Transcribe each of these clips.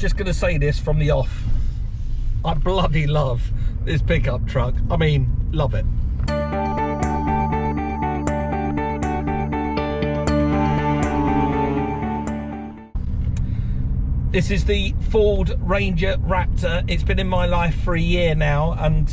just going to say this from the off. I bloody love this pickup truck. I mean, love it. This is the Ford Ranger Raptor. It's been in my life for a year now, and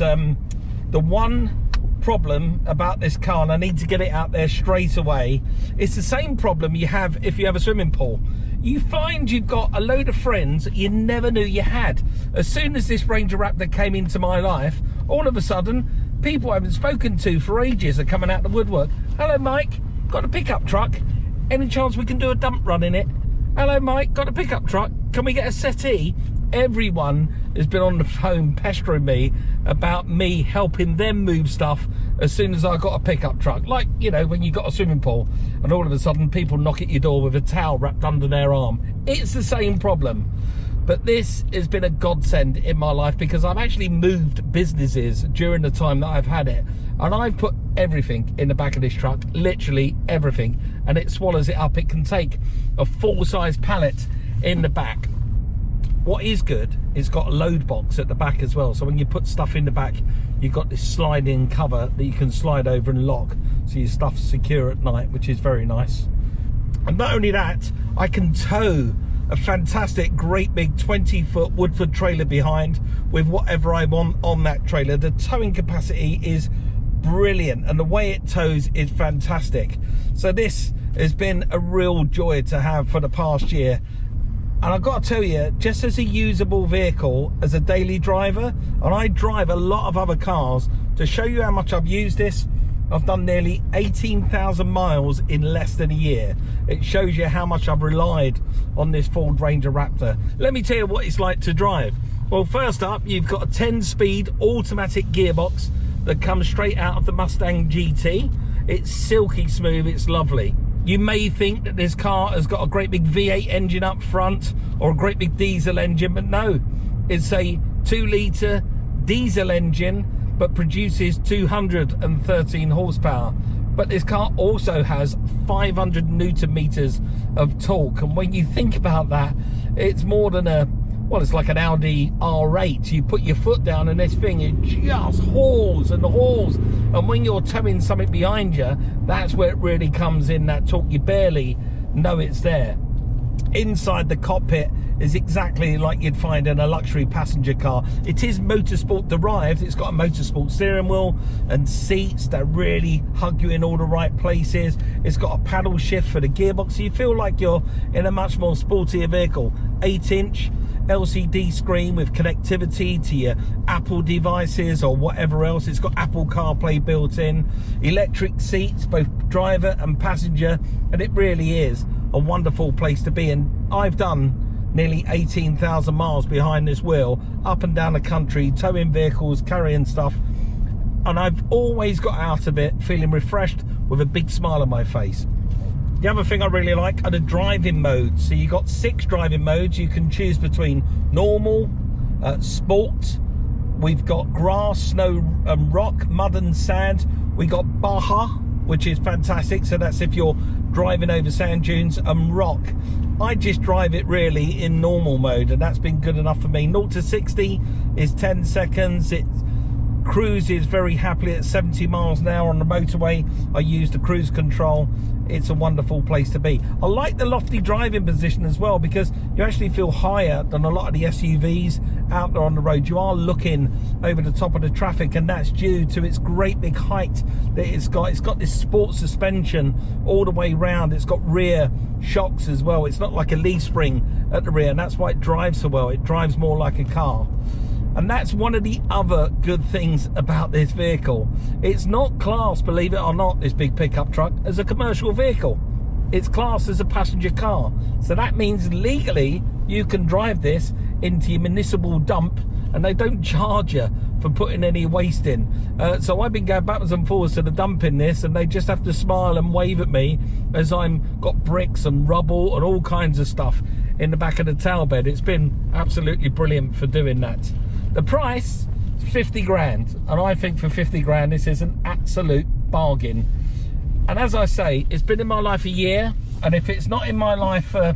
the one problem about this car, and I need to get it out there straight away, it's the same problem you have if you have a swimming pool. You find you've got a load of friends that you never knew you had. As soon as this Ranger Raptor came into my life, all of a sudden, people I haven't spoken to for ages are coming out the woodwork. Hello, Mike, got a pickup truck? Any chance we can do a dump run in it? Hello, Mike, got a pickup truck? Can we get a settee? Everyone has been on the phone pestering me about me helping them move stuff as soon as I got a pickup truck. Like, you know, when you got a swimming pool and all of a sudden people knock at your door with a towel wrapped under their arm. It's the same problem. But this has been a godsend in my life because I've actually moved businesses during the time that I've had it. And I've put everything in the back of this truck, literally everything. And it swallows it up. It can take a full-size pallet in the back. What is good, it's got a load box at the back as well. So when you put stuff in the back, you've got this slide-in cover that you can slide over and lock. So your stuff's secure at night, which is very nice. And not only that, I can tow a fantastic, great big 20-foot Woodford trailer behind with whatever I want on that trailer. The towing capacity is brilliant and the way it tows is fantastic. So this has been a real joy to have for the past year. And I've got to tell you, just as a usable vehicle, as a daily driver, and I drive a lot of other cars, to show you how much I've used this, I've done nearly 18,000 miles in less than a year. It shows you how much I've relied on this Ford Ranger Raptor. Let me tell you what it's like to drive. Well, first up, you've got a 10-speed automatic gearbox that comes straight out of the Mustang GT. It's silky smooth, it's lovely. You may think that this car has got a great big V8 engine up front or a great big diesel engine, but no, it's a 2-litre diesel engine but produces 213 horsepower. But this car also has 500 Newton meters of torque, and when you think about that, it's more than a, well, it's like an Audi R8. You put your foot down and this thing, it just hauls and hauls. And when you're towing something behind you, that's where it really comes in, that torque. You barely know it's there. Inside the cockpit is exactly like you'd find in a luxury passenger car. It is motorsport derived. It's got a motorsport steering wheel and seats that really hug you in all the right places. It's got a paddle shift for the gearbox, so you feel like you're in a much more sportier vehicle. 8-inch LCD screen with connectivity to your Apple devices or whatever else. It's got Apple CarPlay built in, electric seats, both driver and passenger, and it really is a wonderful place to be. And I've done nearly 18,000 miles behind this wheel, up and down the country, towing vehicles, carrying stuff, and I've always got out of it feeling refreshed with a big smile on my face. The other thing I really like are the driving modes. So you've got 6 driving modes. You can choose between normal, sport, we've got grass, snow and rock, mud and sand. We got Baja, which is fantastic. So that's if you're driving over sand dunes, and rock. I just drive it really in normal mode, and that's been good enough for me. 0 to 60 is 10 seconds. It cruises very happily at 70 miles an hour on the motorway. I use the cruise control. It's a wonderful place to be. I like the lofty driving position as well, because you actually feel higher than a lot of the SUVs out there on the road. You are looking over the top of the traffic, and that's due to its great big height that it's got. It's got this sport suspension all the way round. It's got rear shocks as well. It's not like a leaf spring at the rear, and that's why it drives so well. It drives more like a car. And that's one of the other good things about this vehicle. It's not classed, believe it or not, this big pickup truck, as a commercial vehicle. It's classed as a passenger car. So that means legally you can drive this into your municipal dump and they don't charge you for putting any waste in. So I've been going backwards and forwards to the dump in this, and they just have to smile and wave at me as I'm got bricks and rubble and all kinds of stuff in the back of the tail bed. It's been absolutely brilliant for doing that. The price is 50 grand, and I think for 50 grand this is an absolute bargain. And as I say, it's been in my life a year, and if it's not in my life for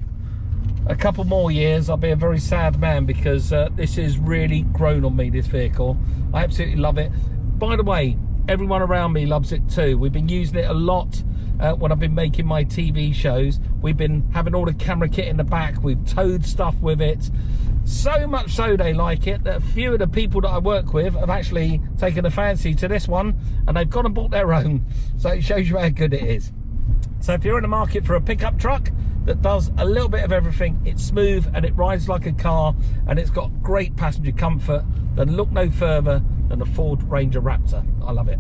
a couple more years, I'll be a very sad man, because this has really grown on me, this vehicle. I absolutely love it. By the way, everyone around me loves it too. We've been using it a lot when I've been making my TV shows. We've been having all the camera kit in the back. We've towed stuff with it. So much so they like it that a few of the people that I work with have actually taken a fancy to this one, and they've gone and bought their own. So it shows you how good it is. So if you're in the market for a pickup truck that does a little bit of everything, it's smooth and it rides like a car, and it's got great passenger comfort, then look no further than the Ford Ranger Raptor. I love it.